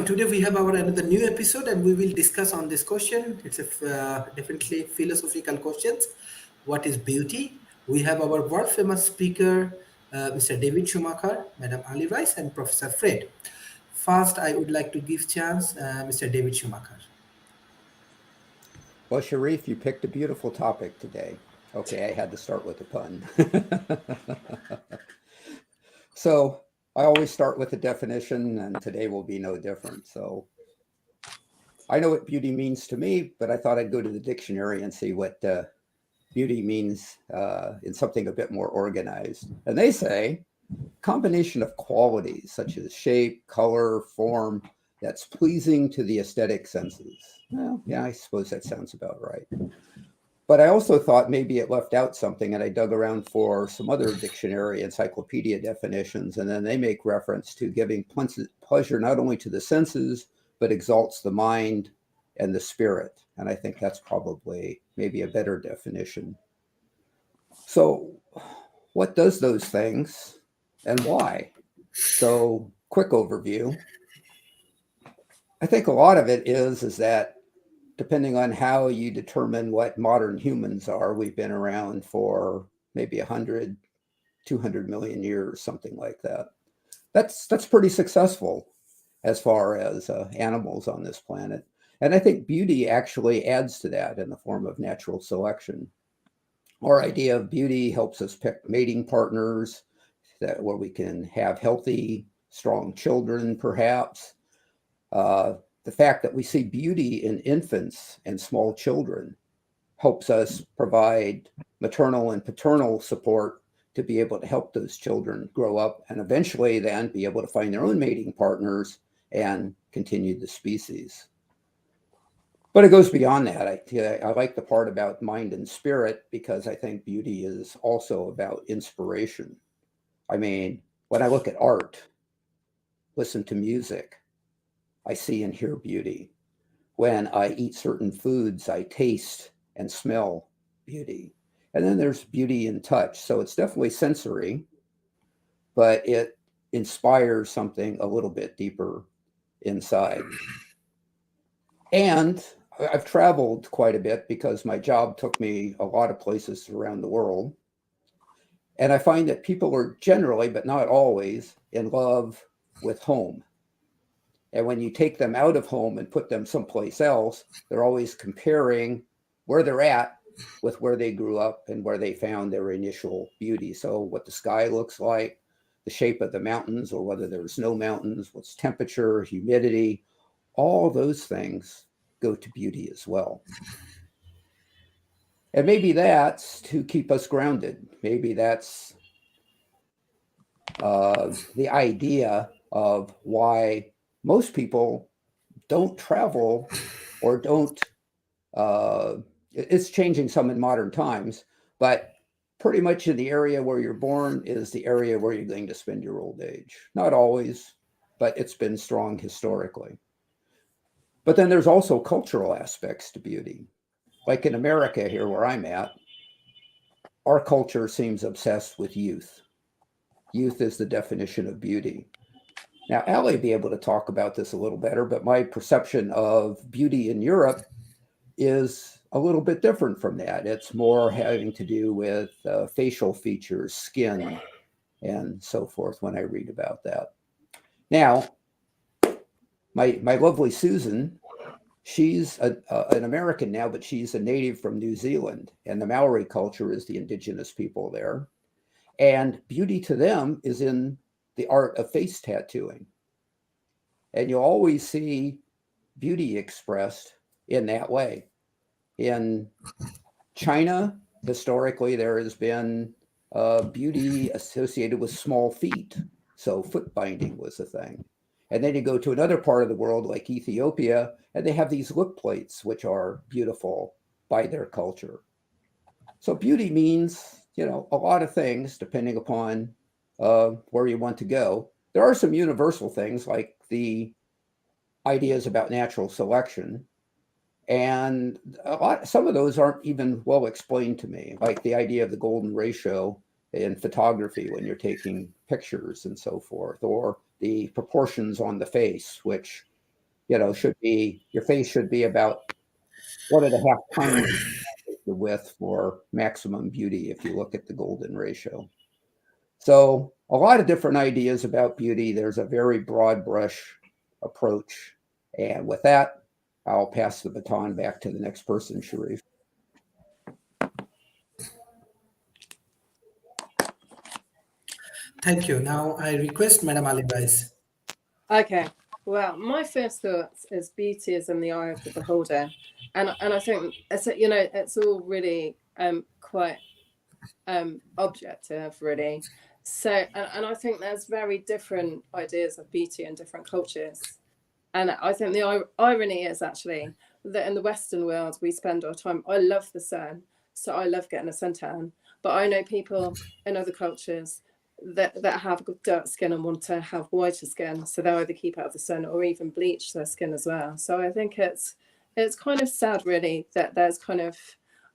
today we have our another new episode, and we will discuss on this question. It's a definitely philosophical questions. What is beauty? We have our world famous speaker, Mr. David Schumacher, Madam Ali Rice, and Professor Fred. First, I would like to give chance Mr. David Schumacher. Well, Sharif, you picked a beautiful topic today. Okay, I had to start with a pun. So I always start with a definition, and today will be no different. So I know what beauty means to me, but I thought I'd go to the dictionary and see what beauty means in something a bit more organized. And they say combination of qualities such as shape, color, form that's pleasing to the aesthetic senses. Well, yeah, I suppose that sounds about right. But I also thought maybe it left out something, and I dug around for some other dictionary encyclopedia definitions, and then they make reference to giving pleasure not only to the senses, but exalts the mind and the spirit. And I think that's probably maybe a better definition. So what does those things and why? So quick overview. I think a lot of it is that depending on how you determine what modern humans are, we've been around for maybe 100, 200 million years, something like that. That's pretty successful as far as animals on this planet. And I think beauty actually adds to that in the form of natural selection. Our idea of beauty helps us pick mating partners where we can have healthy, strong children, perhaps. The fact that we see beauty in infants and small children helps us provide maternal and paternal support to be able to help those children grow up and eventually then be able to find their own mating partners and continue the species. But it goes beyond that. I like the part about mind and spirit because I think beauty is also about inspiration. I mean, when I look at art, listen to music, I see and hear beauty. When I eat certain foods, I taste and smell beauty. And then there's beauty in touch. So it's definitely sensory, but it inspires something a little bit deeper inside. And I've traveled quite a bit because my job took me a lot of places around the world. And I find that people are generally, but not always, in love with home. And when you take them out of home and put them someplace else, they're always comparing where they're at with where they grew up and where they found their initial beauty. So what the sky looks like, the shape of the mountains, or whether there's no mountains, what's temperature, humidity, all those things go to beauty as well. And maybe that's to keep us grounded. Maybe that's the idea of why most people don't travel or don't, it's changing some in modern times, but pretty much in the area where you're born is the area where you're going to spend your old age. Not always, but it's been strong historically. But then there's also cultural aspects to beauty. Like in America here where I'm at, our culture seems obsessed with youth. Youth is the definition of beauty. Now, Ali will be able to talk about this a little better, but my perception of beauty in Europe is a little bit different from that. It's more having to do with facial features, skin, and so forth when I read about that. Now, my lovely Susan, she's an American now, but she's a native from New Zealand, and the Maori culture is the indigenous people there. And beauty to them is in the art of face tattooing. And you always see beauty expressed in that way. In China, historically, there has been beauty associated with small feet. So foot binding was a thing. And then you go to another part of the world like Ethiopia, and they have these lip plates, which are beautiful by their culture. So beauty means, a lot of things depending upon where you want to go. There are some universal things like the ideas about natural selection. And some of those aren't even well explained to me, like the idea of the golden ratio in photography when you're taking pictures and so forth, or the proportions on the face, which should be, your face should be about 1.5 times the width for maximum beauty if you look at the golden ratio. So a lot of different ideas about beauty. There's a very broad brush approach. And with that, I'll pass the baton back to the next person, Sharif. Thank you. Now I request Madam Alibais. Okay. Well, my first thoughts is beauty is in the eye of the beholder, and I think it's all really quite objective, really. So, and I think there's very different ideas of beauty in different cultures, and I think the irony is actually that in the Western world we spend our time. I love the sun, so I love getting a suntan, but I know people in other cultures that have dark skin and want to have whiter skin, so they'll either keep out of the sun or even bleach their skin as well. So I think it's kind of sad, really, that there's kind of,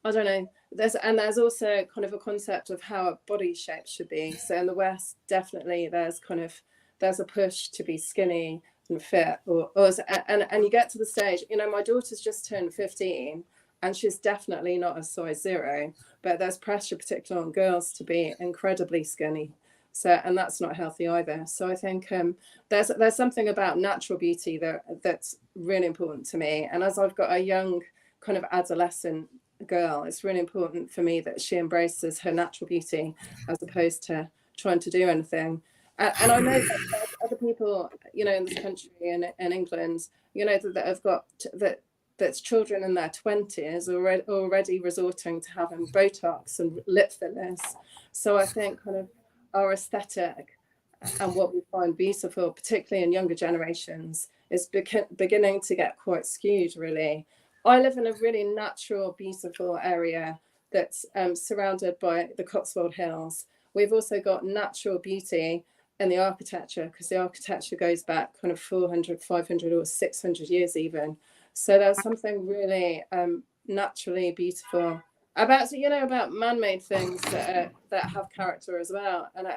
I don't know, there's also kind of a concept of how a body shape should be. So in the West, definitely there's a push to be skinny and fit, and you get to the stage, my daughter's just turned 15 and she's definitely not a size 0, but there's pressure, particularly on girls, to be incredibly skinny. So, and that's not healthy either. So I think there's something about natural beauty that's really important to me. And as I've got a young kind of adolescent girl, it's really important for me that she embraces her natural beauty as opposed to trying to do anything. And I know that there's other people, in this country and in England, that have got that's children in their 20s already resorting to having Botox and lip fillers. So I think kind of our aesthetic and what we find beautiful, particularly in younger generations, is beginning to get quite skewed, really. I live in a really natural, beautiful area that's surrounded by the Cotswold Hills. We've also got natural beauty in the architecture, because the architecture goes back kind of 400, 500 or 600 years even. So there's something really naturally beautiful about man-made things that have character as well. And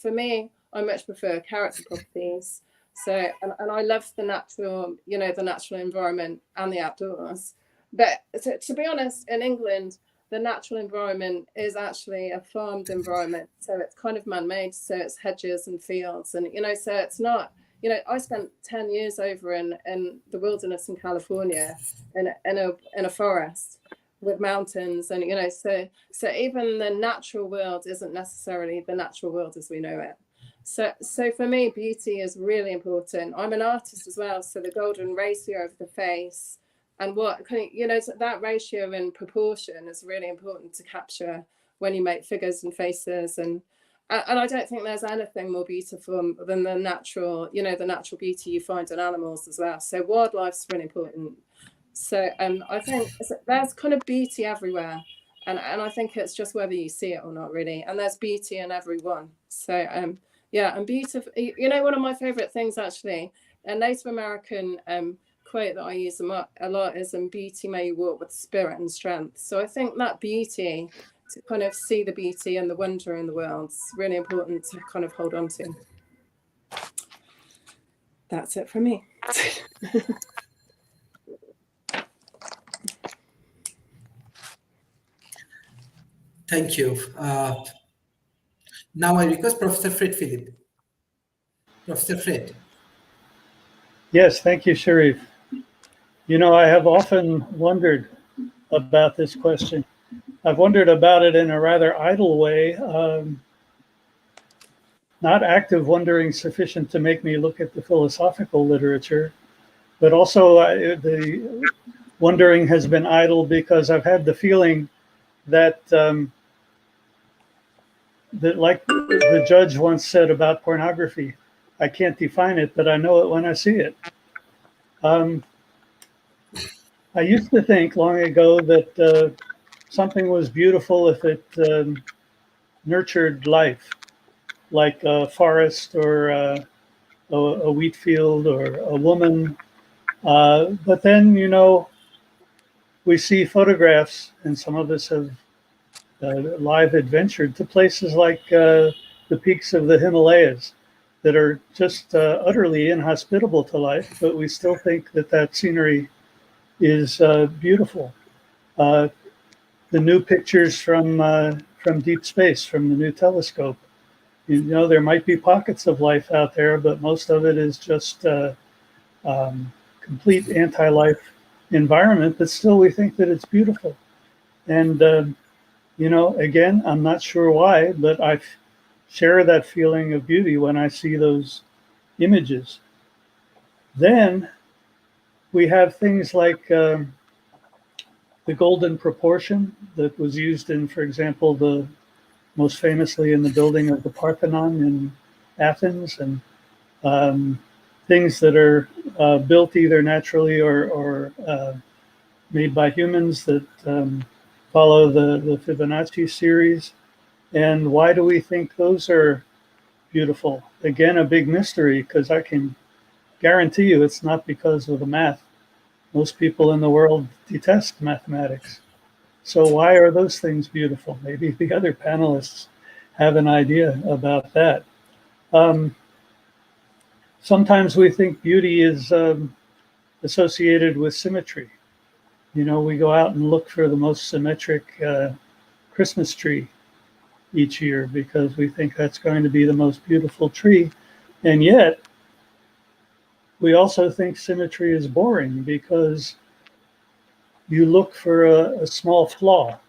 for me, I much prefer character properties. So and I love the natural environment and the outdoors. But to be honest, in England, the natural environment is actually a farmed environment. So it's kind of man-made. So it's hedges and fields, and so it's not. I spent 10 years over in the wilderness in California, in a forest with mountains, and so even the natural world isn't necessarily the natural world as we know it. So for me, beauty is really important. I'm an artist as well, so the golden ratio of the face and that ratio in proportion is really important to capture when you make figures and faces, and I don't think there's anything more beautiful than the natural beauty you find in animals as well. So wildlife's really important. So I think there's kind of beauty everywhere, and I think it's just whether you see it or not, really. And there's beauty in everyone. So and beautiful. One of my favorite things, actually, a Native American quote that I use a lot is, "Beauty may walk with spirit and strength." So I think that beauty, to kind of see the beauty and the wonder in the world, is really important to kind of hold on to. That's it for me. Thank you. Now I request Professor Fred Philip. Professor Fred. Yes, thank you, Sharif. I have often wondered about this question. I've wondered about it in a rather idle way, not active wondering sufficient to make me look at the philosophical literature, but also the wondering has been idle because I've had the feeling that like the judge once said about pornography, I can't define it, but I know it when I see it. I used to think long ago that something was beautiful if it nurtured life, like a forest or a wheat field or a woman. But then, we see photographs, and some of us have live adventured to places like the peaks of the Himalayas, that are just utterly inhospitable to life, but we still think that that scenery is beautiful. The new pictures from deep space, from the new telescope, you know, there might be pockets of life out there, but most of it is just complete anti-life environment, but still we think that it's beautiful. And, you know, again, I'm not sure why, but I share that feeling of beauty when I see those images. Then we have things like the golden proportion that was used in, for example, the most famously in the building of the Parthenon in Athens, and things that are built either naturally or made by humans that follow the Fibonacci series. And why do we think those are beautiful? Again, a big mystery, because I can guarantee you it's not because of the math. Most people in the world detest mathematics. So why are those things beautiful? Maybe the other panelists have an idea about that. Sometimes we think beauty is associated with symmetry. You know, we go out and look for the most symmetric Christmas tree each year because we think that's going to be the most beautiful tree. And yet, we also think symmetry is boring because you look for a small flaw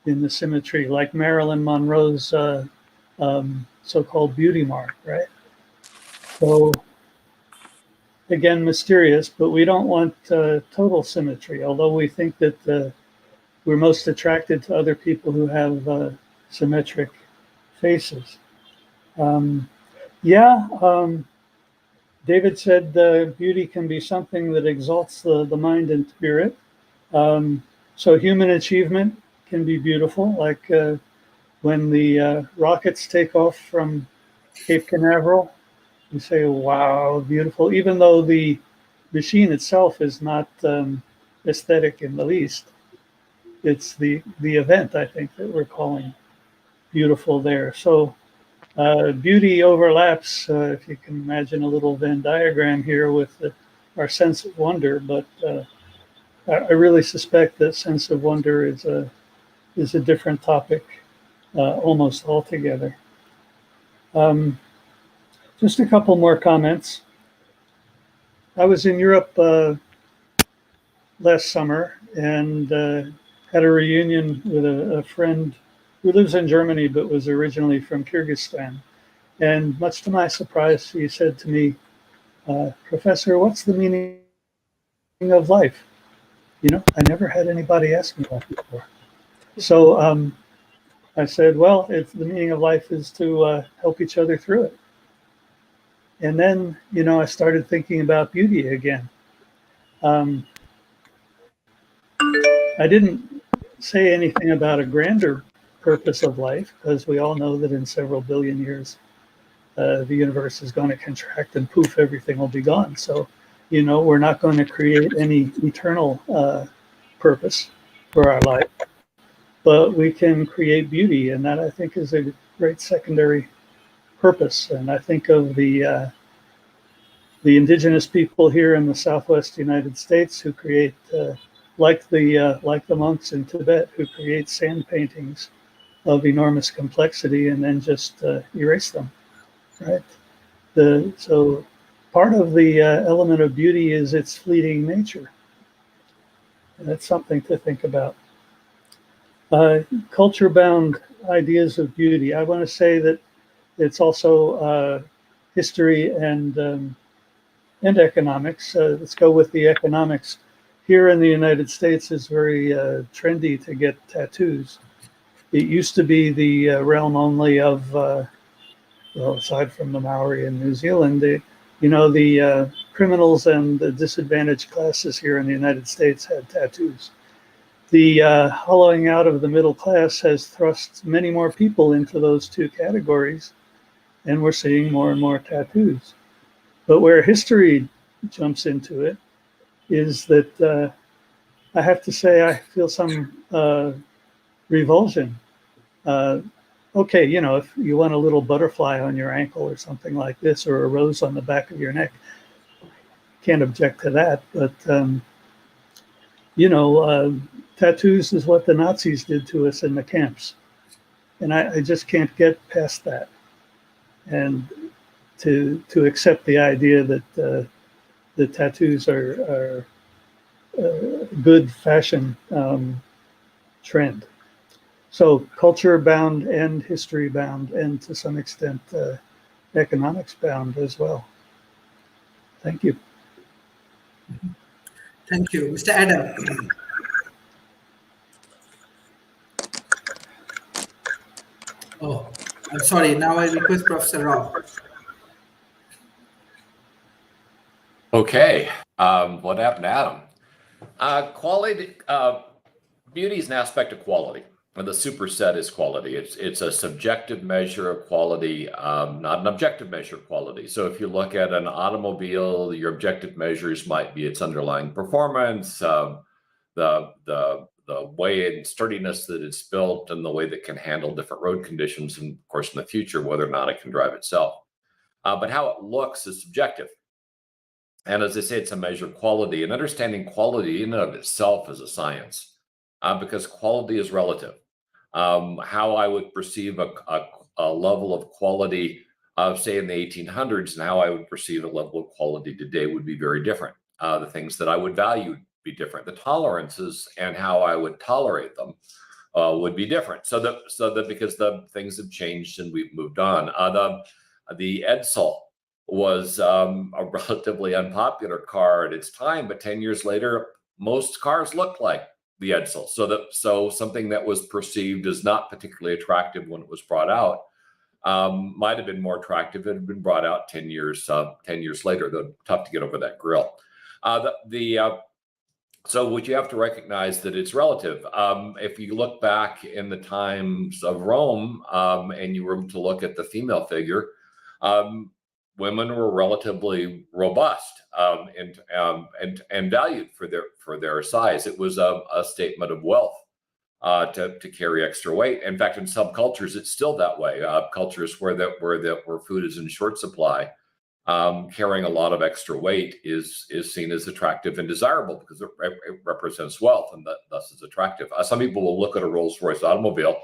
in the symmetry, like Marilyn Monroe's so-called beauty mark, right? So again, mysterious, but we don't want total symmetry, although we think that we're most attracted to other people who have symmetric faces. David said beauty can be something that exalts the mind and spirit. So human achievement can be beautiful, like when the rockets take off from Cape Canaveral. You say, wow, beautiful, even though the machine itself is not aesthetic in the least. It's the event, I think, that we're calling beautiful there. So beauty overlaps, if you can imagine a little Venn diagram here with our sense of wonder, but I really suspect that sense of wonder is a different topic almost altogether. Just a couple more comments. I was in Europe last summer and had a reunion with a friend who lives in Germany but was originally from Kyrgyzstan. And much to my surprise, he said to me, Professor, what's the meaning of life? You know, I never had anybody ask me that before. So I said, well, the meaning of life is to help each other through it. And then, you know, I started thinking about beauty again. I didn't say anything about a grander purpose of life, because we all know that in several billion years, the universe is going to contract and poof, everything will be gone. So, you know, we're not going to create any eternal purpose for our life, but we can create beauty. And that, I think, is a great secondary purpose. And I think of the indigenous people here in the Southwest United States who create, like the monks in Tibet, who create sand paintings of enormous complexity and then just erase them, right? So part of the element of beauty is its fleeting nature. And that's something to think about. Culture-bound ideas of beauty. I want to say that it's also history and economics. Let's go with the economics. Here in the United States, it's very trendy to get tattoos. It used to be the realm only of, well, aside from the Maori in New Zealand, the criminals and the disadvantaged classes here in the United States had tattoos. The hollowing out of the middle class has thrust many more people into those two categories, and we're seeing more and more tattoos. But where history jumps into it is that I have to say I feel some revulsion. okay, if you want a little butterfly on your ankle or something like this, or a rose on the back of your neck, can't object to that. But tattoos is what the Nazis did to us in the camps, and I just can't get past that. And to accept the idea that the tattoos are good fashion trend. So culture bound and history bound, and to some extent economics bound as well. Thank you. Thank you. Mr. Adam. Oh, I'm sorry. Now I request Professor Rob. Okay. What happened to Adam? Quality, beauty is an aspect of quality. And the superset is quality. It's a subjective measure of quality, not an objective measure of quality. So if you look at an automobile, your objective measures might be its underlying performance, the way and sturdiness that it's built, and the way that it can handle different road conditions, and of course in the future whether or not it can drive itself. But how it looks is subjective. And as I say, it's a measure of quality, and understanding quality in and of itself is a science, because quality is relative. How I would perceive a level of quality say in the 1800s and how I would perceive a level of quality today would be very different. The things that I would value would be different. The tolerances and how I would tolerate them would be different. So that because the things have changed and we've moved on. The Edsel was a relatively unpopular car at its time, but 10 years later, most cars looked like the Edsel. So something that was perceived as not particularly attractive when it was brought out might have been more attractive if it had been brought out 10 years later. Though tough to get over that grill. So what you have to recognize that it's relative. If you look back in the times of Rome and you were to look at the female figure, women were relatively robust and valued for their size. It was a statement of wealth to carry extra weight. In fact, in some cultures, it's still that way. Cultures where food is in short supply, carrying a lot of extra weight is seen as attractive and desirable because it represents wealth and thus is attractive. Some people will look at a Rolls-Royce automobile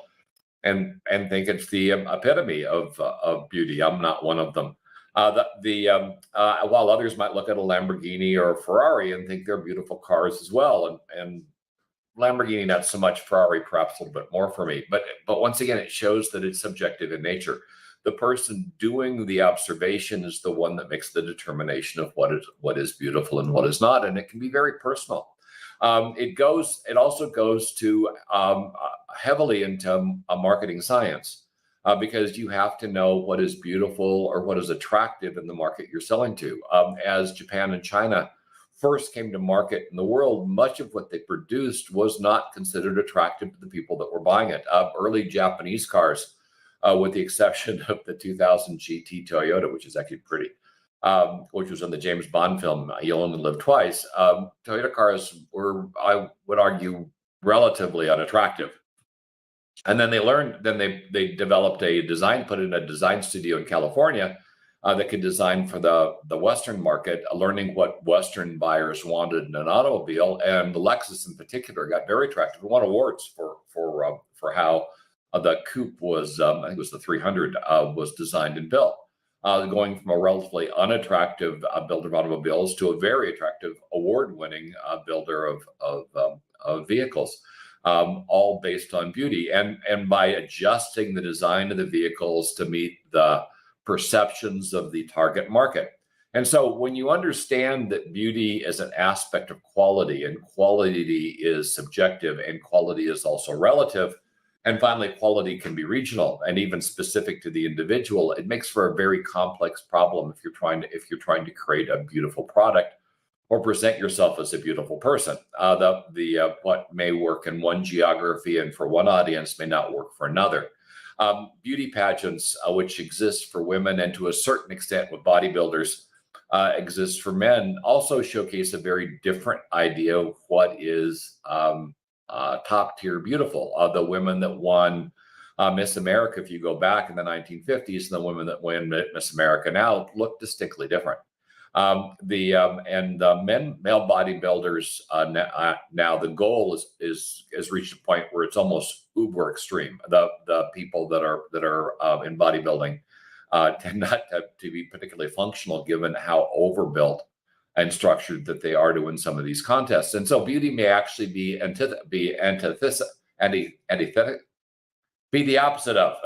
and think it's the epitome of beauty. I'm not one of them. While others might look at a Lamborghini or a Ferrari and think they're beautiful cars as well, and Lamborghini not so much, Ferrari perhaps a little bit more for me. But once again, it shows that it's subjective in nature. The person doing the observation is the one that makes the determination of what is beautiful and what is not, and it can be very personal. It also goes to heavily into a marketing science. Because you have to know what is beautiful or what is attractive in the market you're selling to. As Japan and China first came to market in the world, much of what they produced was not considered attractive to the people that were buying it. Early Japanese cars, with the exception of the 2000 GT Toyota, which is actually pretty, which was in the James Bond film, You'll Only Live Twice, Toyota cars were, I would argue, relatively unattractive. And then they developed a design, put in a design studio in California that could design for the Western market, learning what Western buyers wanted in an automobile. And the Lexus in particular got very attractive. It won awards for how the coupe was, I think it was the 300, was designed and built. Going from a relatively unattractive builder of automobiles to a very attractive award-winning builder of vehicles. All based on beauty and by adjusting the design of the vehicles to meet the perceptions of the target market. And so when you understand that beauty is an aspect of quality and quality is subjective and quality is also relative, and finally quality can be regional and even specific to the individual, it makes for a very complex problem if you're trying to create a beautiful product or present yourself as a beautiful person. What may work in one geography and for one audience may not work for another. Beauty pageants, which exist for women and to a certain extent with bodybuilders, exist for men, also showcase a very different idea of what is top tier beautiful. The women that won Miss America, if you go back in the 1950s, the women that win Miss America now look distinctly different. Male bodybuilders now the goal is reached a point where it's almost uber extreme. The people that are in bodybuilding tend not to be particularly functional, given how overbuilt and structured that they are to win some of these contests. And so beauty may actually be the opposite of.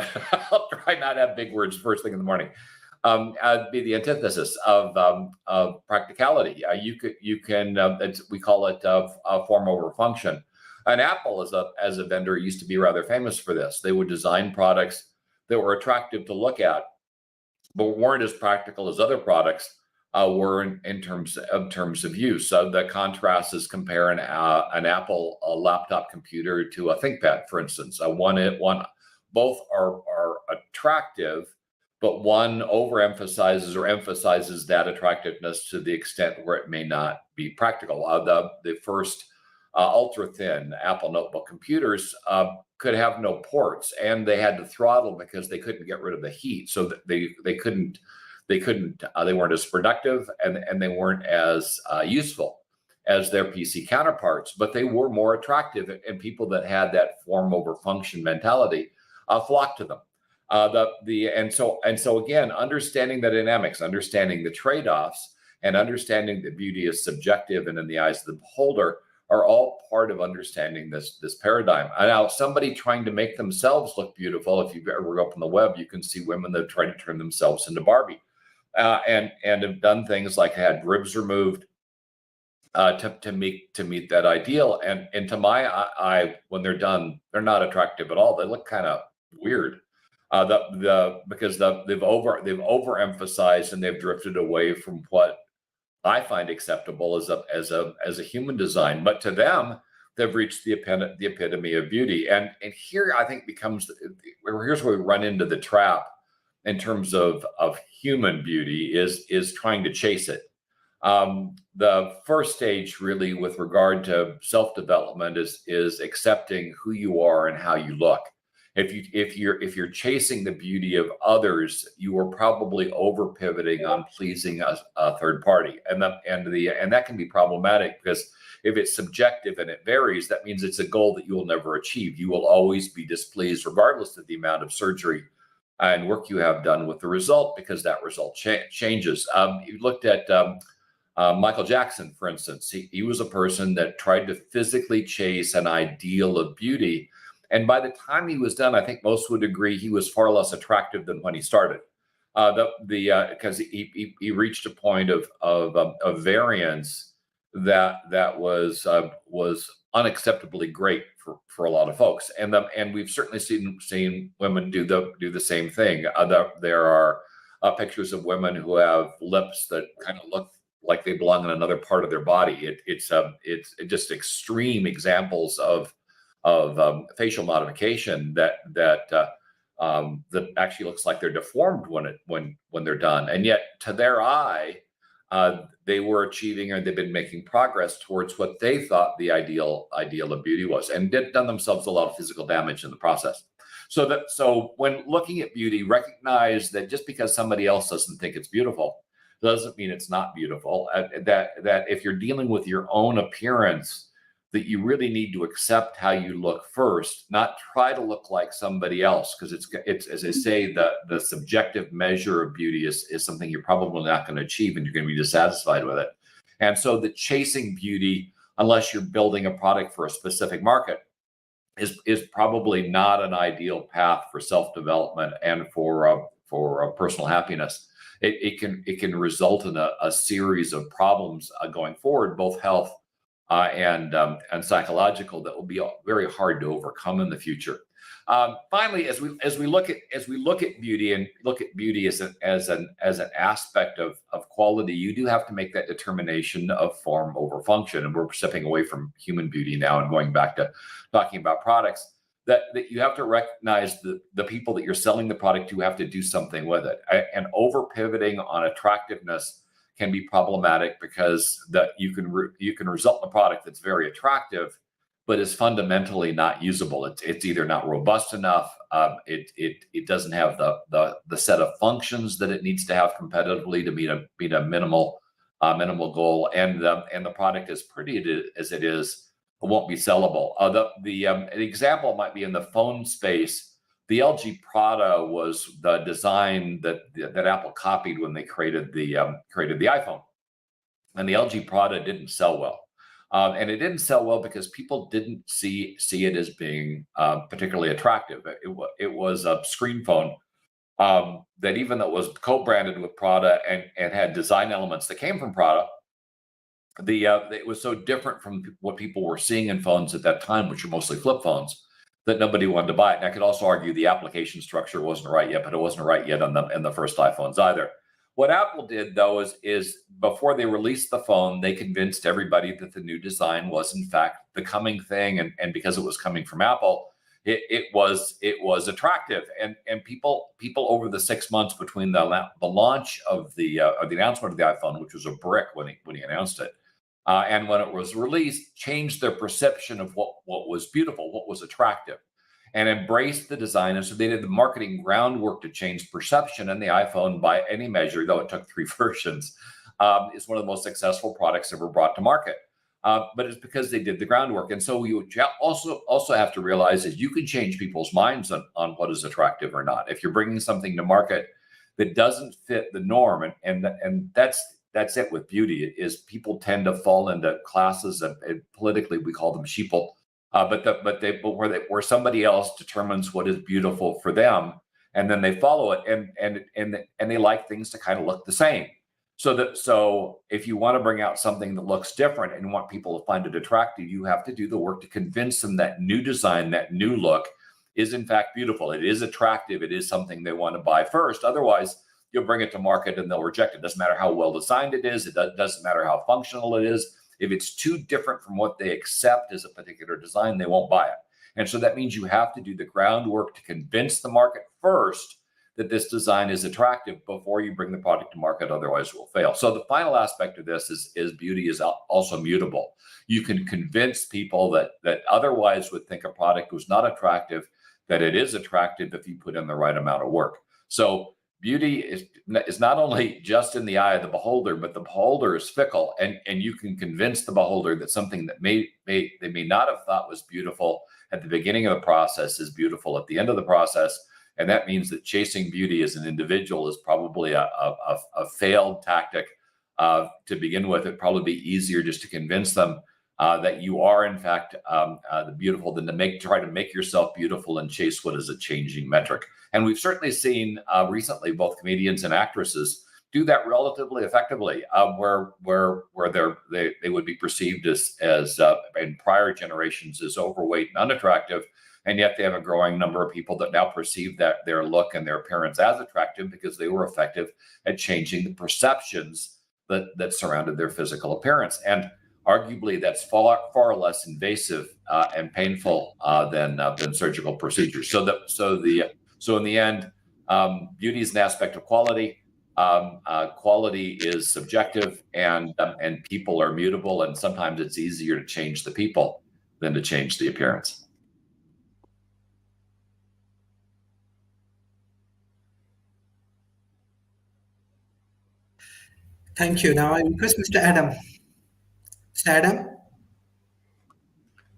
I'll try not to have big words first thing in the morning. Be the antithesis of practicality. We call it form over function. And Apple as a vendor used to be rather famous for this. They would design products that were attractive to look at, but weren't as practical as other products were in terms of use. So the contrast is compare an Apple laptop computer to a ThinkPad, for instance. Both are attractive, but one overemphasizes or emphasizes that attractiveness to the extent where it may not be practical. The first ultra-thin Apple notebook computers could have no ports, and they had to throttle because they couldn't get rid of the heat. So that they weren't as productive, and they weren't as useful as their PC counterparts, but they were more attractive, and people that had that form over function mentality flocked to them. And so again, understanding the dynamics, understanding the trade-offs, and understanding that beauty is subjective and in the eyes of the beholder are all part of understanding this paradigm. And now, somebody trying to make themselves look beautiful, if you've ever go up on the web, you can see women that try to turn themselves into Barbie, and have done things like had ribs removed to meet that ideal. And to my eye, when they're done, they're not attractive at all. They look kind of weird. Because they've overemphasized and they've drifted away from what I find acceptable as a human design. But to them, they've reached the epitome of beauty. And here I think here's where we run into the trap in terms of human beauty is trying to chase it. The first stage really with regard to self-development is accepting who you are and how you look. If you're chasing the beauty of others, you are probably over pivoting on pleasing a third party, and that can be problematic, because if it's subjective and it varies, that means it's a goal that you will never achieve. You will always be displeased, regardless of the amount of surgery and work you have done with the result, because that result changes. You looked at Michael Jackson, for instance. He was a person that tried to physically chase an ideal of beauty. And by the time he was done, I think most would agree he was far less attractive than when he started, because he reached a point of variance that was unacceptably great for a lot of folks, and we've certainly seen women do the same thing. There are pictures of women who have lips that kind of look like they belong in another part of their body. It's just extreme examples of facial modification that actually looks like they're deformed when they're done, and yet to their eye, they were achieving, or they've been making progress towards what they thought the ideal of beauty was, and done themselves a lot of physical damage in the process. So when looking at beauty, recognize that just because somebody else doesn't think it's beautiful doesn't mean it's not beautiful. That if you're dealing with your own appearance, that you really need to accept how you look first, not try to look like somebody else, because it's as I say, the subjective measure of beauty is something you're probably not going to achieve, and you're going to be dissatisfied with it. And so the chasing beauty, unless you're building a product for a specific market, is probably not an ideal path for self-development and for personal happiness. It can result in a series of problems going forward, both health and psychological, that will be very hard to overcome in the future. Finally, as we look at beauty, and look at beauty as an aspect of quality, you do have to make that determination of form over function. And we're stepping away from human beauty now and going back to talking about products. That you have to recognize the people that you're selling the product to have to do something with it. And over pivoting on attractiveness can be problematic, because that you can result in a product that's very attractive, but is fundamentally not usable. It's either not robust enough. It doesn't have the set of functions that it needs to have competitively to meet a minimal goal, and the product, as pretty as it is, won't be sellable. An example might be in the phone space. The LG Prada was the design that Apple copied when they created the iPhone, and the LG Prada didn't sell well. And it didn't sell well because people didn't see it as being particularly attractive. It was a screen phone that, even though it was co-branded with Prada and had design elements that came from Prada, it was so different from what people were seeing in phones at that time, which were mostly flip phones, that nobody wanted to buy it. And I could also argue the application structure wasn't right yet, but it wasn't right yet in the first iPhones either. What Apple did, though, is before they released the phone, they convinced everybody that the new design was in fact the coming thing, and because it was coming from Apple, it was attractive, and people over the 6 months between the launch of the announcement of the iPhone, which was a brick when he announced it, and when it was released, changed their perception of what was beautiful, what was attractive, and embraced the design. And so they did the marketing groundwork to change perception. And the iPhone, by any measure, though it took 3 versions, is one of the most successful products ever brought to market. But it's because they did the groundwork. And so you also have to realize that you can change people's minds on what is attractive or not. If you're bringing something to market that doesn't fit the norm, and that's it with beauty, is people tend to fall into classes of, and politically we call them sheeple. But where somebody else determines what is beautiful for them, and then they follow it, and they like things to kind of look the same. So if you want to bring out something that looks different and want people to find it attractive, you have to do the work to convince them that new design, that new look, is in fact beautiful. It is attractive. It is something they want to buy first. Otherwise, you'll bring it to market and they'll reject it. It doesn't matter how well designed it is. It doesn't matter how functional it is. If it's too different from what they accept as a particular design, they won't buy it. And so that means you have to do the groundwork to convince the market first that this design is attractive before you bring the product to market. Otherwise, it will fail. So the final aspect of this is beauty is also mutable. You can convince people that otherwise would think a product was not attractive, that it is attractive if you put in the right amount of work. So beauty is not only just in the eye of the beholder, but the beholder is fickle, and you can convince the beholder that something that they may not have thought was beautiful at the beginning of the process is beautiful at the end of the process. And that means that chasing beauty as an individual is probably a failed tactic to begin with. It'd probably be easier just to convince them that you are in fact the beautiful than to try to make yourself beautiful and chase what is a changing metric. And we've certainly seen recently both comedians and actresses do that relatively effectively, where they would be perceived as in prior generations as overweight and unattractive, and yet they have a growing number of people that now perceive that their look and their appearance as attractive because they were effective at changing the perceptions that surrounded their physical appearance. And arguably, that's far less invasive and painful than surgical procedures. So in the end, beauty is an aspect of quality. Quality is subjective, and people are mutable. And sometimes it's easier to change the people than to change the appearance. Thank you. Now I request Mr. Adam. Mr. Adam?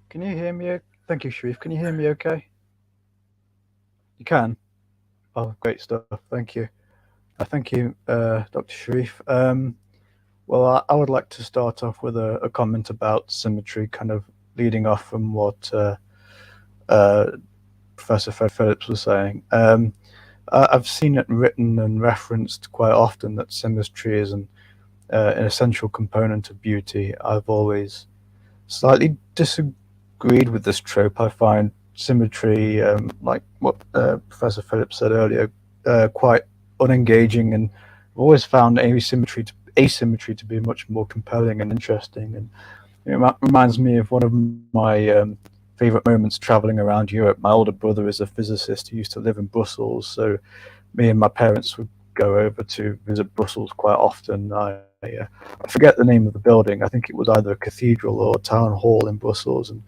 Can you hear me? Thank you, Sharif. Can you hear me okay? You can? Oh, great stuff. Thank you. Thank you, Dr. Sharif. Well, I would like to start off with a comment about symmetry, kind of leading off from what Professor Fred Phillips was saying. I've seen it written and referenced quite often that symmetry is an essential component of beauty. I've always slightly disagreed with this trope. I find symmetry, like what Professor Phillips said earlier, quite unengaging, and I've always found asymmetry to be much more compelling and interesting. And it reminds me of one of my favorite moments traveling around Europe. My older brother is a physicist who used to live in Brussels, so me and my parents would go over to visit Brussels quite often. I forget the name of the building. I think it was either a cathedral or a town hall in Brussels, and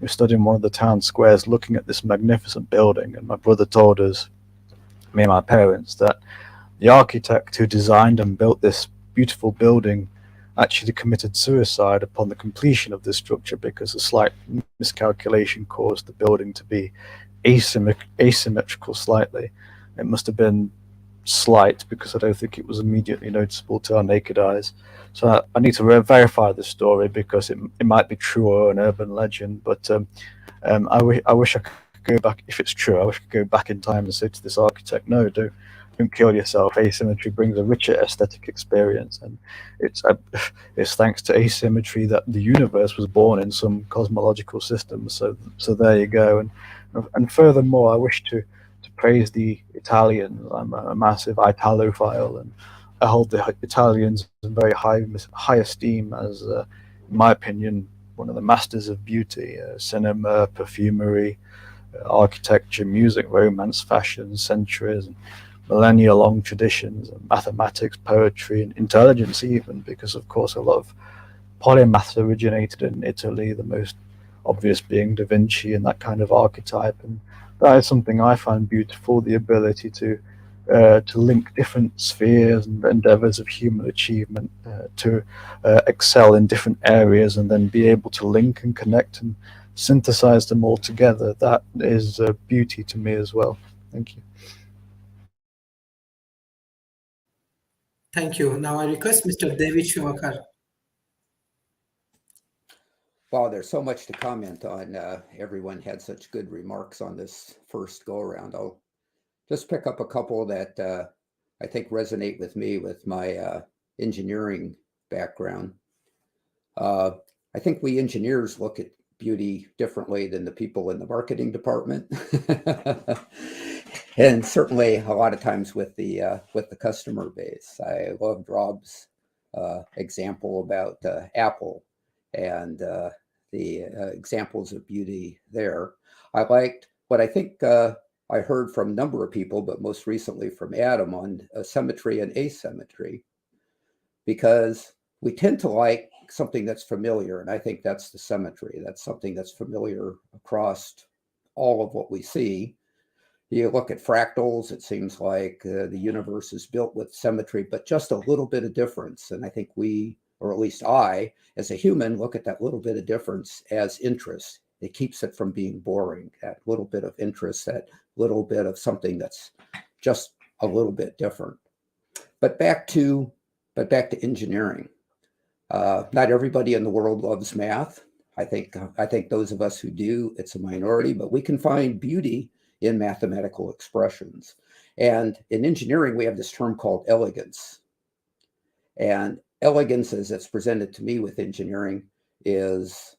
we stood in one of the town squares looking at this magnificent building, and my brother told us, me and my parents, that the architect who designed and built this beautiful building actually committed suicide upon the completion of this structure because a slight miscalculation caused the building to be asymmetrical slightly. It must have been slight because I don't think it was immediately noticeable to our naked eyes. So I need to verify the story because it might be true or an urban legend. But I wish I could go back. If it's true, I wish I could go back in time and say to this architect, no, don't kill yourself. Asymmetry brings a richer aesthetic experience, and it's thanks to asymmetry that the universe was born in some cosmological system. So there you go. And furthermore, I wish to praise the Italians. I'm a massive Italophile, and I hold the Italians in very high esteem as, in my opinion, one of the masters of beauty, cinema, perfumery, architecture, music, romance, fashion, centuries, and millennia-long traditions, and mathematics, poetry, and intelligence even, because of course a lot of polymaths originated in Italy, the most obvious being Da Vinci and that kind of archetype. And that is something I find beautiful, the ability to link different spheres and endeavors of human achievement, to excel in different areas and then be able to link and connect and synthesize them all together. That is beauty to me as well. Thank you. Thank you. Now I request Mr. David Schumacher. Wow, there's so much to comment on. Everyone had such good remarks on this first go around. I'll just pick up a couple that I think resonate with me with my engineering background. I think we engineers look at beauty differently than the people in the marketing department. And certainly a lot of times with the customer base. I loved Rob's example about Apple and the examples of beauty there. I liked what I think I heard from a number of people, but most recently from Adam, on symmetry and asymmetry, because we tend to like something that's familiar, and I think that's the symmetry. That's something that's familiar across all of what we see. You look at fractals, it seems like the universe is built with symmetry, but just a little bit of difference. And I think we, or at least I, as a human, look at that little bit of difference as interest. It keeps it from being boring, that little bit of interest, that little bit of something that's just a little bit different. But back to engineering. Not everybody in the world loves math. I think those of us who do, it's a minority, but we can find beauty in mathematical expressions. And in engineering, we have this term called elegance. And elegance, as it's presented to me with engineering, is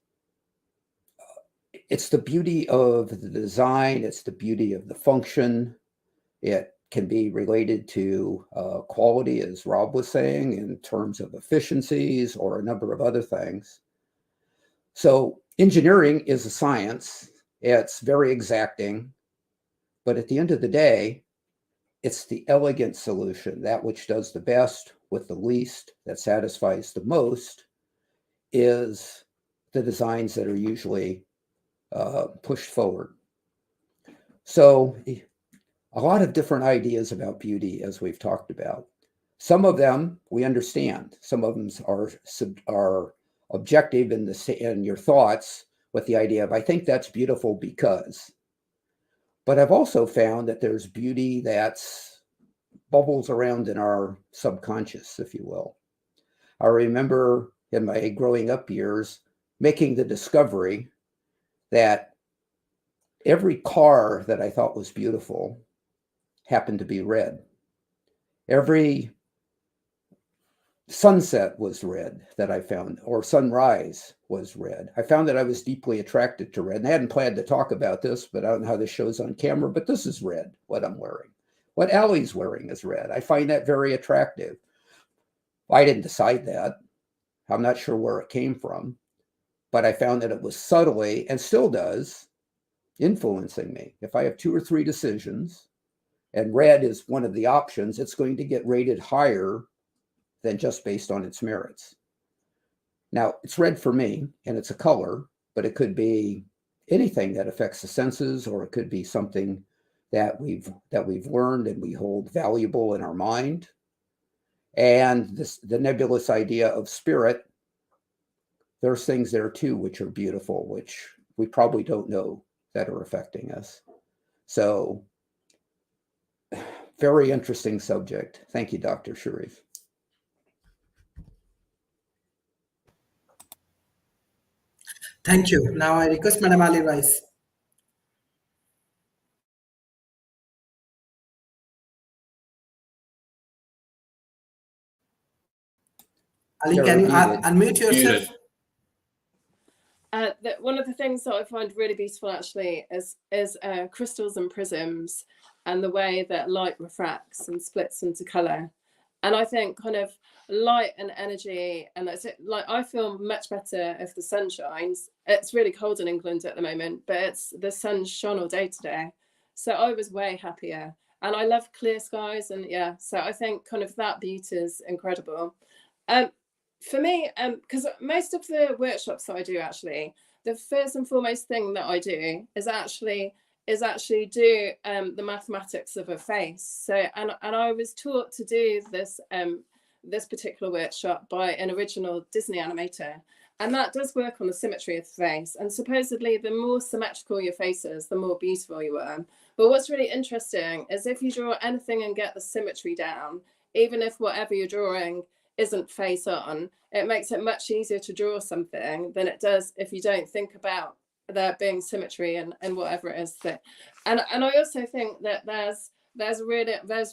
it's the beauty of the design, it's the beauty of the function. It can be related to quality, as Rob was saying, in terms of efficiencies or a number of other things. So engineering is a science. It's very exacting. But at the end of the day, it's the elegant solution, that which does the best with the least, that satisfies the most, is the designs that are usually pushed forward. So a lot of different ideas about beauty, as we've talked about. Some of them we understand. Some of them are objective in your thoughts with the idea of, I think that's beautiful because. But I've also found that there's beauty that's bubbles around in our subconscious, if you will. I remember in my growing up years making the discovery that every car that I thought was beautiful happened to be red. Every sunset was red that I found, or sunrise was red. I found that I was deeply attracted to red. And I hadn't planned to talk about this, but I don't know how this shows on camera, but this is red, what I'm wearing. What Allie's wearing is red. I find that very attractive. I didn't decide that. I'm not sure where it came from, but I found that it was subtly, and still does, influencing me. If I have 2 or 3 decisions, and red is one of the options, it's going to get rated higher than just based on its merits. Now, it's red for me, and it's a color, but it could be anything that affects the senses, or it could be something that we've learned and we hold valuable in our mind. And the nebulous idea of spirit, there's things there too which are beautiful, which we probably don't know that are affecting us. So, very interesting subject. Thank you, Dr. Sharif. Thank you. Now I request Madam Ali Rice. Ali, You're can you muted. unmute yourself? Muted. One of the things that I find really beautiful actually is crystals and prisms, and the way that light refracts and splits into color. And I think kind of light and energy, and that's it. Like, I feel much better if the sun shines. It's really cold in England at the moment, but the sun shone all day today, so I was way happier. And I love clear skies, and yeah, so I think kind of that beauty is incredible. For me, because most of the workshops that I do, actually, the first and foremost thing that I do is actually do the mathematics of a face. So, and I was taught to do this this particular workshop by an original Disney animator, and that does work on the symmetry of the face. And supposedly, the more symmetrical your face is, the more beautiful you are. But what's really interesting is if you draw anything and get the symmetry down, even if whatever you're drawing isn't face on, it makes it much easier to draw something than it does if you don't think about there being symmetry and whatever it is that. And I also think that there's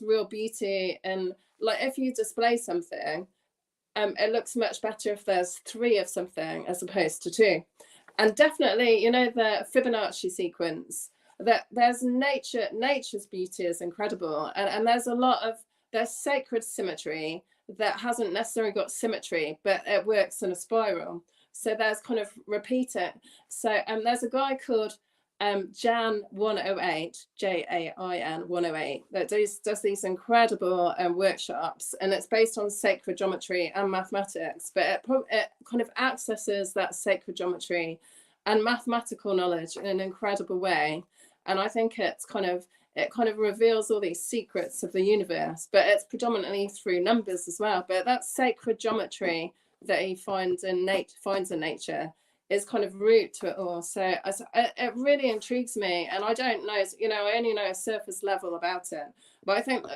real beauty in, like, if you display something, it looks much better if there's 3 of something as opposed to 2. And definitely, you know, the Fibonacci sequence, that there's nature's beauty is incredible, and there's sacred symmetry that hasn't necessarily got symmetry, but it works in a spiral. So there's kind of repeat it. So there's a guy called Jan 108, Jain 108, that does these incredible workshops, and it's based on sacred geometry and mathematics, but it kind of accesses that sacred geometry and mathematical knowledge in an incredible way. And I think it kind of reveals all these secrets of the universe, but it's predominantly through numbers as well. But that sacred geometry that he finds in nature is kind of root to it all. So it really intrigues me, and I don't know, you know, I only know a surface level about it, but I think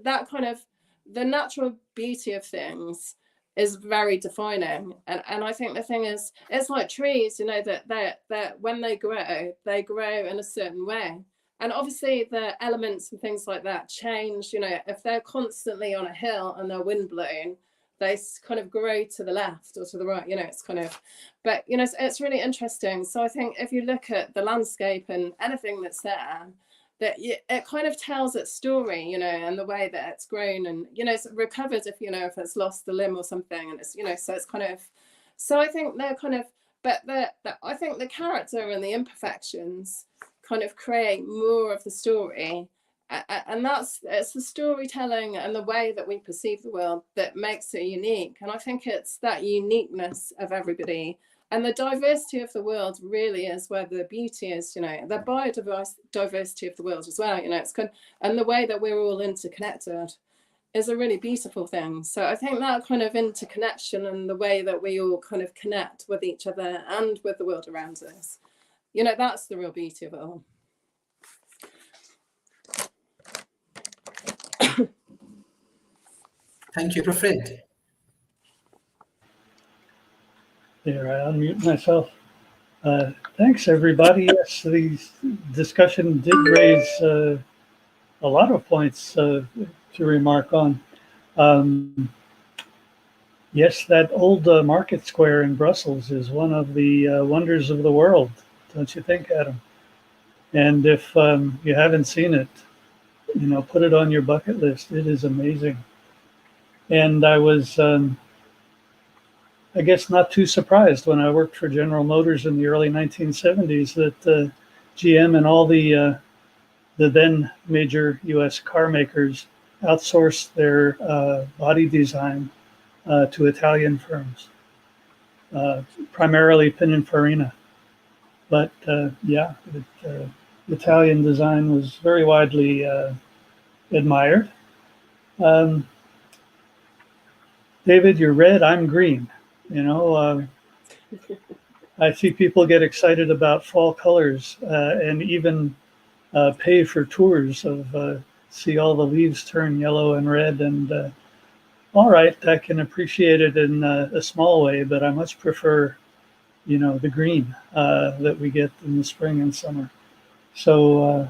that kind of the natural beauty of things is very defining. And I think the thing is, it's like trees, you know, that when they grow in a certain way. And obviously the elements and things like that change, you know, if they're constantly on a hill and they're wind blown, they kind of grow to the left or to the right, you know, it's kind of, but, you know, it's really interesting. So I think if you look at the landscape and anything that's there, that it kind of tells its story, you know, and the way that it's grown, and, you know, it's recovered if, you know, if it's lost the limb or something, and it's, you know, so it's kind of, so I think they're kind of, but I think the character and the imperfections kind of create more of the story, and it's the storytelling and the way that we perceive the world that makes it unique. And I think it's that uniqueness of everybody and the diversity of the world really is where the beauty is, you know, the biodiversity of the world as well, you know, it's kind of, and the way that we're all interconnected is a really beautiful thing. So I think that kind of interconnection and the way that we all kind of connect with each other and with the world around us, you know, that's the real beauty of it all. Thank you, Fred. There, I unmute myself. Thanks, everybody. Yes, the discussion did raise a lot of points to remark on. Yes, that old market square in Brussels is one of the wonders of the world, don't you think, Adam? And if you haven't seen it, you know, put it on your bucket list. It is amazing. And I was, I guess, not too surprised when I worked for General Motors in the early 1970s that GM and all the then major U.S. car makers outsourced their body design to Italian firms, primarily Pininfarina. But yeah, Italian design was very widely admired. David, you're red, I'm green. You know, I see people get excited about fall colors and even pay for tours of see all the leaves turn yellow and red. And all right, I can appreciate it in a small way, but I much prefer, you know, the green that we get in the spring and summer. So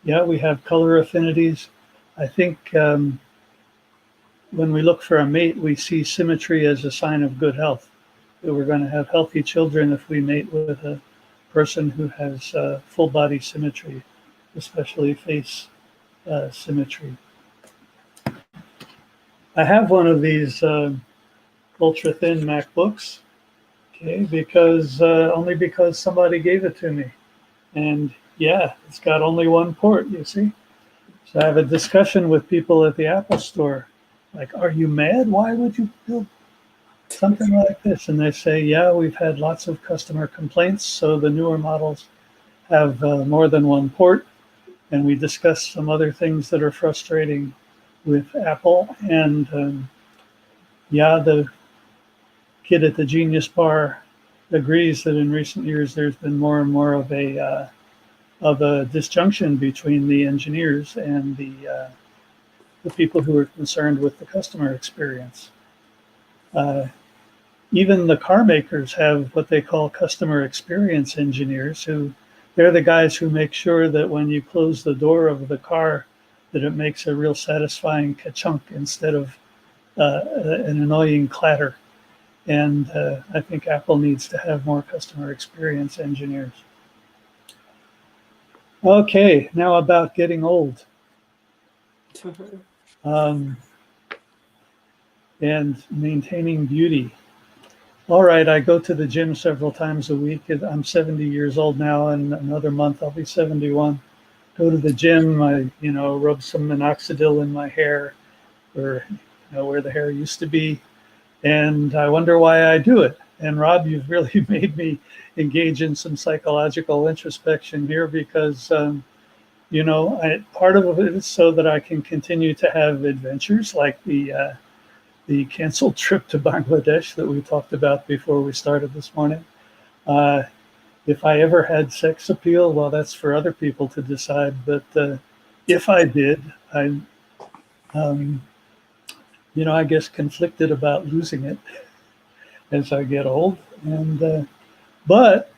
yeah, we have color affinities. I think when we look for a mate, we see symmetry as a sign of good health. That we're going to have healthy children if we mate with a person who has full body symmetry, especially face symmetry. I have one of these ultra thin MacBooks, okay, because only because somebody gave it to me. And yeah, it's got only one port, you see. So I have a discussion with people at the Apple store. Like, are you mad? Why would you build something like this? And they say, yeah, we've had lots of customer complaints. So the newer models have more than one port. And we discussed some other things that are frustrating with Apple. And yeah, the kid at the Genius Bar agrees that in recent years there's been more and more of a disjunction between the engineers and the people who are concerned with the customer experience. Even the car makers have what they call customer experience engineers, who they're the guys who make sure that when you close the door of the car, that it makes a real satisfying ka-chunk instead of an annoying clatter. And I think Apple needs to have more customer experience engineers. Okay, now about getting old. And maintaining beauty. All right, I go to the gym several times a week. I'm 70 years old now, and another month I'll be 71. Go to the gym, I rub some minoxidil in my hair, or where the hair used to be, and I wonder why I do it. And Rob, you've really made me engage in some psychological introspection here, because part of it is so that I can continue to have adventures like the canceled trip to Bangladesh that we talked about before we started this morning. If I ever had sex appeal, well, that's for other people to decide. But if I did, I'm, I guess conflicted about losing it as I get old. And but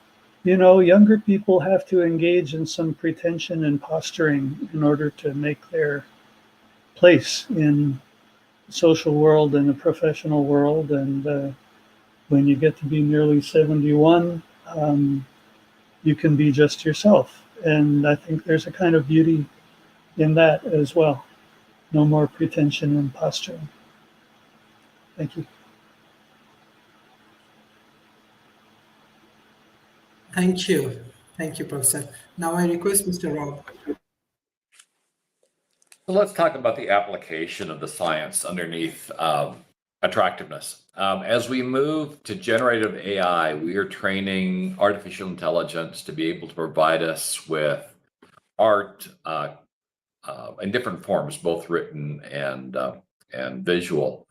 younger people have to engage in some pretension and posturing in order to make their place in the social world and the professional world. And when you get to be nearly 71, you can be just yourself. And I think there's a kind of beauty in that as well. No more pretension and posturing. Thank you. Thank you. Thank you, Professor. Now I request Mr. Rob. So let's talk about the application of the science underneath attractiveness. As we move to generative AI, we are training artificial intelligence to be able to provide us with art in different forms, both written and visual,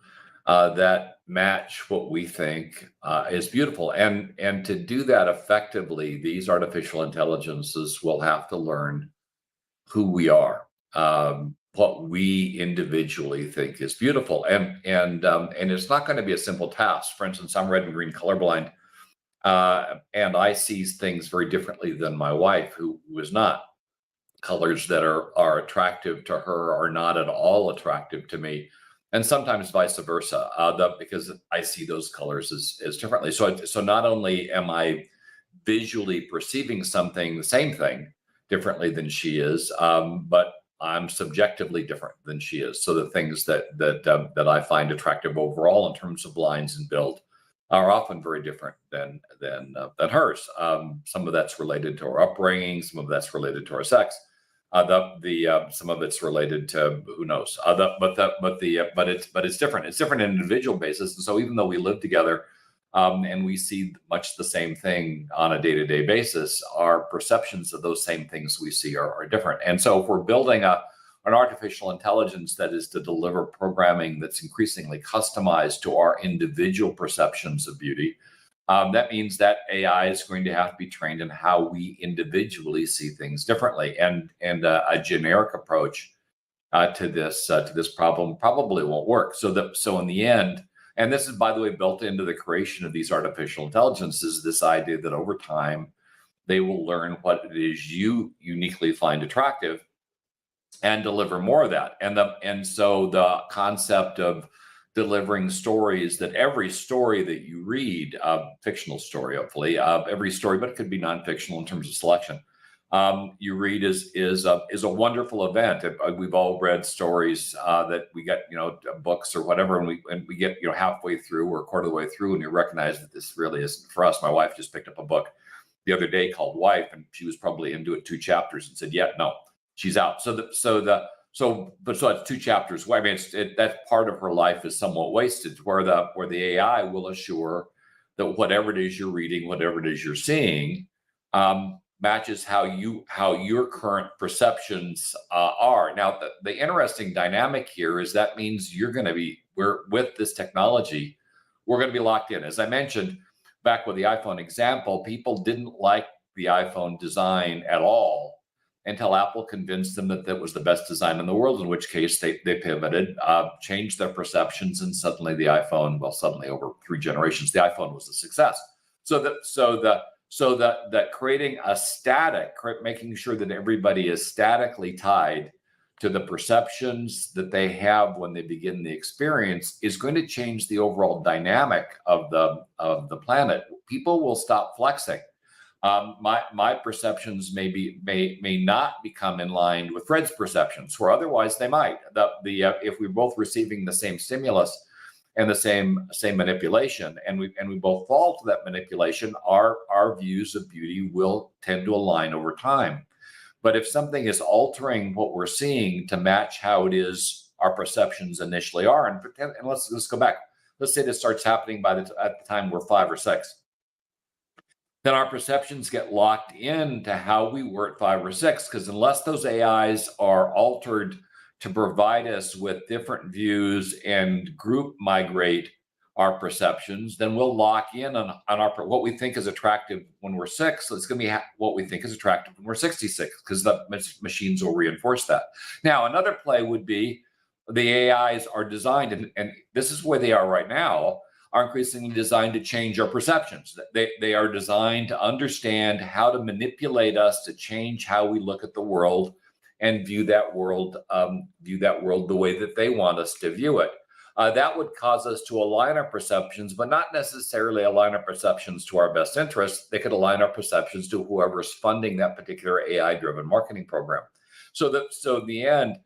that match what we think is beautiful. And to do that effectively, these artificial intelligences will have to learn who we are, what we individually think is beautiful. And it's not going to be a simple task. For instance, I'm red and green colorblind, and I see things very differently than my wife, who is not. Colors that are attractive to her are not at all attractive to me, and sometimes vice versa, because I see those colors as differently. So not only am I visually perceiving something, the same thing, differently than she is, but I'm subjectively different than she is. So the things that I find attractive overall in terms of lines and build are often very different than hers. Some of that's related to our upbringing, some of that's related to our sex. Some of it's related to who knows. But it's different. It's different on an individual basis. And so even though we live together, and we see much the same thing on a day-to-day basis. Our perceptions of those same things we see are different. And so if we're building an artificial intelligence that is to deliver programming that's increasingly customized to our individual perceptions of beauty, that means that AI is going to have to be trained in how we individually see things differently. And a generic approach to this problem probably won't work. So in the end, and this is, by the way, built into the creation of these artificial intelligences, this idea that over time they will learn what it is you uniquely find attractive and deliver more of that. And so the concept of delivering stories, that every story that you read, fictional story, hopefully, every story, but it could be non-fictional in terms of selection, you read is a wonderful event. We've all read stories that we get, books or whatever, and we get, halfway through or a quarter of the way through, and you recognize that this really isn't for us. My wife just picked up a book the other day called Wife, and she was probably into it 2 chapters and said, "Yeah, no, she's out." So it's 2 chapters. I mean, that part of her life is somewhat wasted, where the AI will assure that whatever it is you're reading, whatever it is you're seeing, matches how your current perceptions are. Now, the interesting dynamic here is that means with this technology, we're going to be locked in. As I mentioned back with the iPhone example, people didn't like the iPhone design at all until Apple convinced them that was the best design in the world, in which case they pivoted, changed their perceptions, and suddenly the iPhone, suddenly over 3 generations, the iPhone was a success. So that creating making sure that everybody is statically tied to the perceptions that they have when they begin the experience is going to change the overall dynamic of the planet. People will stop flexing. My perceptions may not become in line with Fred's perceptions, where otherwise they might. If we're both receiving the same stimulus and the same manipulation, and we both fall to that manipulation, our views of beauty will tend to align over time. But if something is altering what we're seeing to match how it is our perceptions initially are, and let's go back. Let's say this starts happening at the time we're 5 or 6. Then our perceptions get locked into how we were at 5 or 6, because unless those AIs are altered to provide us with different views and group migrate our perceptions, then we'll lock in on what we think is attractive when we're 6. So it's going to be what we think is attractive when we're 66, because the machines will reinforce that. Now, another play would be the AIs are designed, and this is where they are right now, are increasingly designed to change our perceptions. They are designed to understand how to manipulate us to change how we look at the world and view that world the way that they want us to view it. That would cause us to align our perceptions, but not necessarily align our perceptions to our best interests. They could align our perceptions to whoever's funding that particular AI-driven marketing program. So in the end,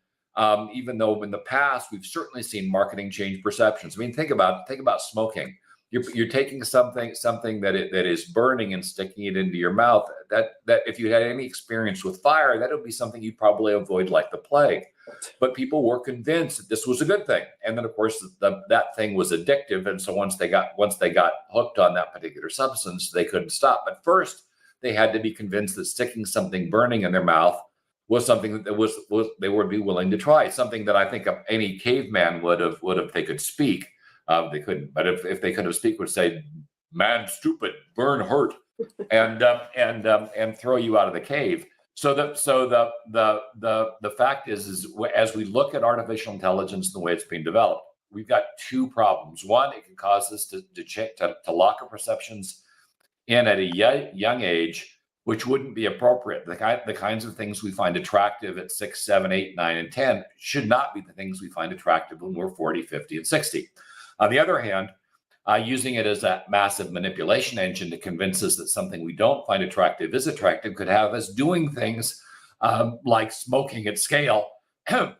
even though in the past we've certainly seen marketing change perceptions. I mean, think about smoking. You're taking something that is burning and sticking it into your mouth. That if you had any experience with fire, that would be something you'd probably avoid like the plague. But people were convinced that this was a good thing, and then of course that thing was addictive. And so once they got hooked on that particular substance, they couldn't stop. But first, they had to be convinced that sticking something burning in their mouth was something that they would be willing to try. Something that I think any caveman would have if they could speak. They couldn't, but if they could have speak, would say, "Man, stupid, burn, hurt," and throw you out of the cave. So the fact is as we look at artificial intelligence and the way it's being developed, we've got 2 problems. One, it can cause us to lock our perceptions in at a young age, which wouldn't be appropriate. The kinds of things we find attractive at 6, 7, 8, 9, and 10 should not be the things we find attractive when we're 40, 50, and 60. On the other hand, using it as a massive manipulation engine to convince us that something we don't find attractive is attractive could have us doing things like smoking at scale that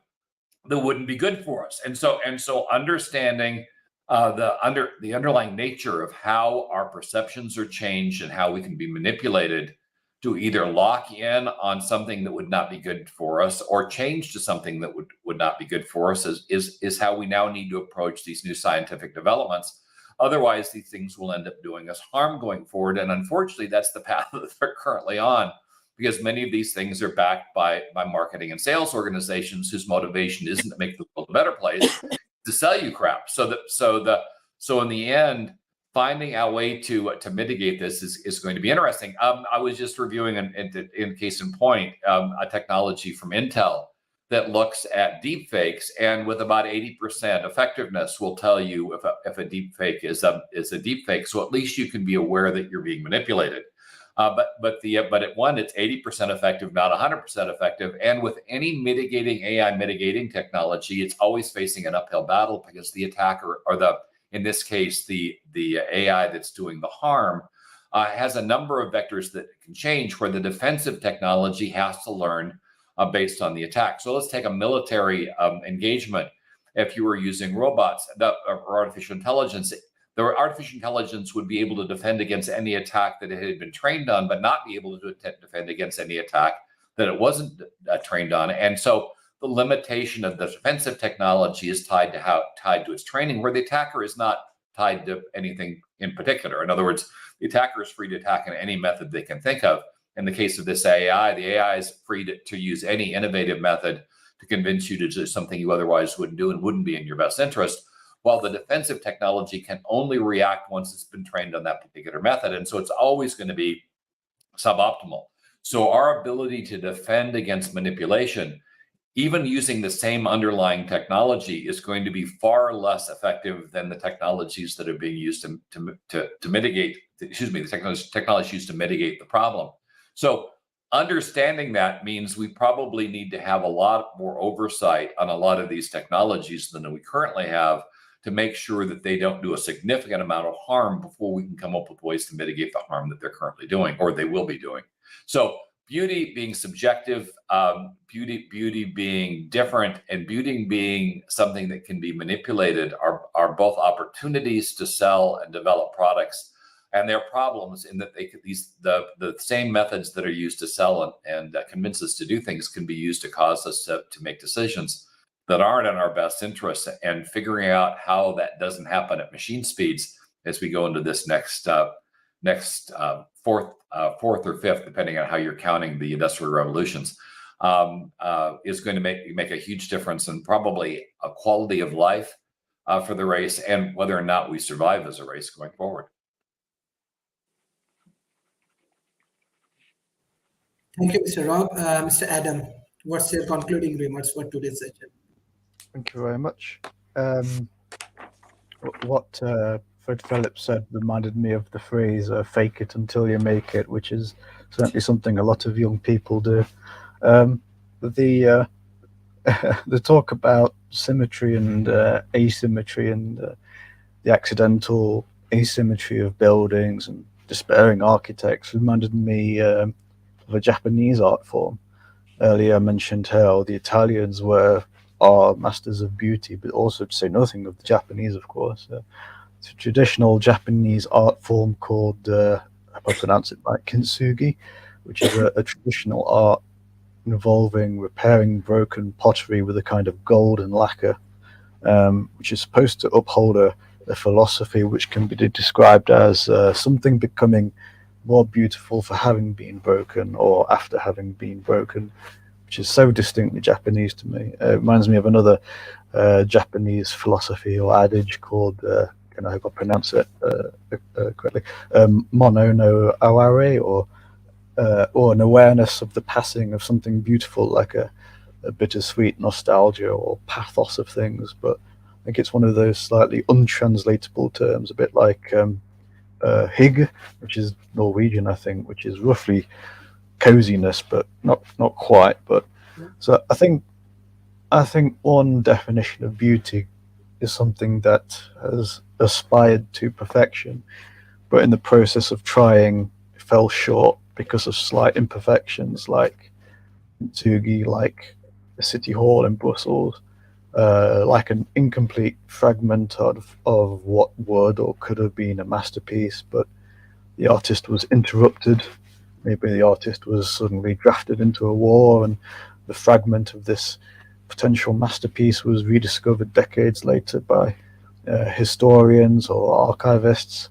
wouldn't be good for us. And so understanding the underlying nature of how our perceptions are changed and how we can be manipulated to either lock in on something that would not be good for us or change to something that would not be good for us is how we now need to approach these new scientific developments. Otherwise, these things will end up doing us harm going forward. And unfortunately, that's the path that they're currently on, because many of these things are backed by marketing and sales organizations whose motivation isn't to make the world a better place, to sell you crap. So in the end, finding a way to mitigate this is going to be interesting. I was just reviewing, in case in point, a technology from Intel that looks at deep fakes, and with about 80% effectiveness will tell you if a deep fake is a deep fake. So at least you can be aware that you're being manipulated. But at one, it's 80% effective, not 100% effective. And with any AI mitigating technology, it's always facing an uphill battle, because the attacker, or in this case, the AI that's doing the harm, has a number of vectors that can change, where the defensive technology has to learn based on the attack. So let's take a military engagement. If you were using robots or artificial intelligence, the artificial intelligence would be able to defend against any attack that it had been trained on, but not be able to defend against any attack that it wasn't trained on. And so the limitation of the defensive technology is tied to its training, where the attacker is not tied to anything in particular. In other words, the attacker is free to attack in any method they can think of. In the case of this AI, the AI is free to use any innovative method to convince you to do something you otherwise wouldn't do and wouldn't be in your best interest, while the defensive technology can only react once it's been trained on that particular method. And so it's always going to be suboptimal. So our ability to defend against manipulation, even using the same underlying technology, is going to be far less effective than the technologies that are being used to mitigate, the technology used to mitigate the problem. So understanding that means we probably need to have a lot more oversight on a lot of these technologies than we currently have, to make sure that they don't do a significant amount of harm before we can come up with ways to mitigate the harm that they're currently doing, or they will be doing. So beauty being subjective, beauty being different, and beauty being something that can be manipulated are both opportunities to sell and develop products. And they're problems in that the same methods that are used to sell and convince us to do things can be used to cause us to make decisions that aren't in our best interest. And figuring out how that doesn't happen at machine speeds as we go into this next fourth or fifth, depending on how you're counting the industrial revolutions, is going to make a huge difference in probably a quality of life for the race, and whether or not we survive as a race going forward. Thank you, Mr. Rob. Mr. Adam, what's your concluding remarks for today's session? Thank you very much. What Fred Phillips said reminded me of the phrase "fake it until you make it," which is certainly something a lot of young people do. The talk about symmetry and asymmetry, and the accidental asymmetry of buildings and despairing architects reminded me of a Japanese art form. Earlier I mentioned how the Italians are masters of beauty, but also, to say nothing of the Japanese, of course. It's a traditional Japanese art form called, I hope I pronounce it right, kintsugi, which is a traditional art involving repairing broken pottery with a kind of golden lacquer, which is supposed to uphold a philosophy which can be described as something becoming more beautiful for having been broken or after having been broken, which is so distinctly Japanese to me. It reminds me of another Japanese philosophy or adage called, and I hope I pronounce it correctly, mono no aware, or an awareness of the passing of something beautiful, like a bittersweet nostalgia or pathos of things. But I think it's one of those slightly untranslatable terms, a bit like hygge, which is Norwegian, I think, which is roughly coziness, but not quite. But so I think one definition of beauty is something that has aspired to perfection, but in the process of trying fell short because of slight imperfections, like Tsugi, like the City Hall in Brussels, like an incomplete fragment of what would or could have been a masterpiece, but the artist was interrupted. Maybe the artist was suddenly drafted into a war, and the fragment of this potential masterpiece was rediscovered decades later by historians or archivists,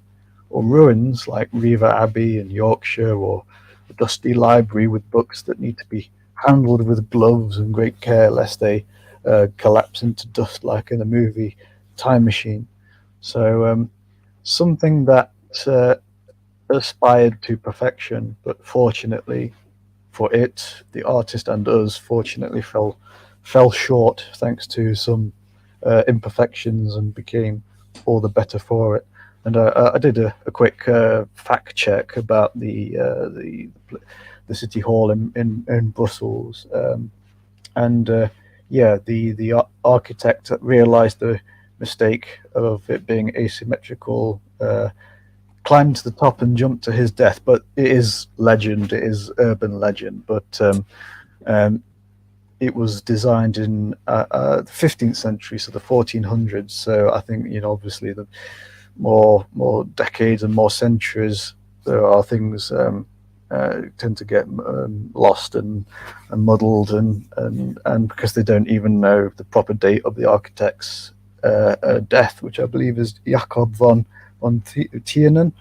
or ruins like Riva Abbey in Yorkshire, or a dusty library with books that need to be handled with gloves and great care lest they collapse into dust like in the movie Time Machine. So something that aspired to perfection, but fortunately for it, the artist and us, fortunately fell short thanks to some imperfections, and became all the better for it. And I did a quick fact check about the city hall in Brussels, and yeah, the architect realised the mistake of it being asymmetrical. Climbed to the top and jumped to his death, but it is legend. It is urban legend, but it was designed in the 15th century, so the 1400s. So I think, obviously, the more decades and more centuries, there are things tend to get lost and muddled, and because they don't even know the proper date of the architect's death, which I believe is Jacob von Tienen.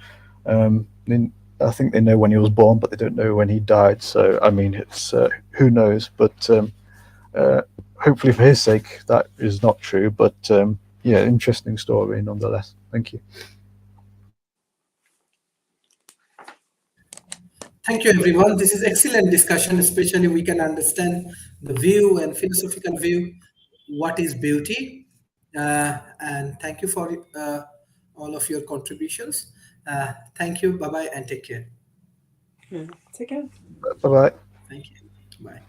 I think they know when he was born, but they don't know when he died. So I mean, it's who knows? But hopefully, for his sake, that is not true. But yeah, interesting story nonetheless. Thank you. Thank you, everyone. This is excellent discussion, especially we can understand the view and philosophical view, what is beauty. And thank you for all of your contributions. Thank you. Bye-bye and take care. Take care. Bye bye. Thank you. Bye.